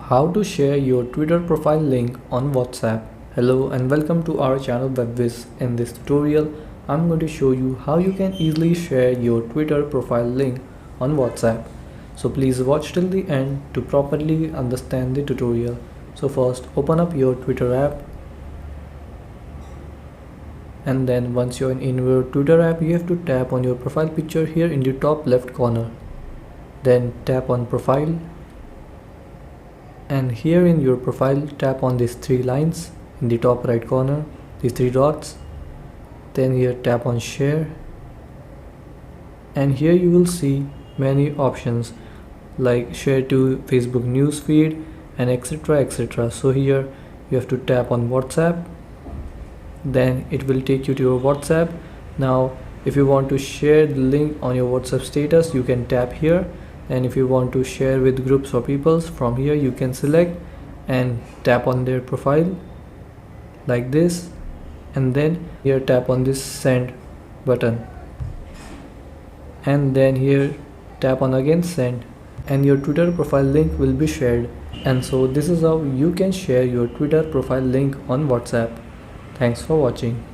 How to share your Twitter profile link on WhatsApp. Hello and welcome to our channel Whizz. In this tutorial, I'm going to show you how you can easily share your Twitter profile link on WhatsApp. So please watch till the end to properly understand the tutorial. So first, open up your Twitter app. And then once you're in your Twitter app, you have to tap on your profile picture here in the top left corner. Then tap on profile. And here in your profile, tap on these three lines in the top right corner, these three dots. Then here tap on share, and here you will see many options like share to Facebook newsfeed and etc. So here you have to tap on WhatsApp, then it will take you to your WhatsApp. Now if you want to share the link on your WhatsApp status, you can tap here. And if you want to share with groups or peoples, from here you can select and tap on their profile like this, and then here tap on this send button, and then here tap on again send, and your Twitter profile link will be shared. And so this is how you can share your Twitter profile link on WhatsApp. Thanks for watching.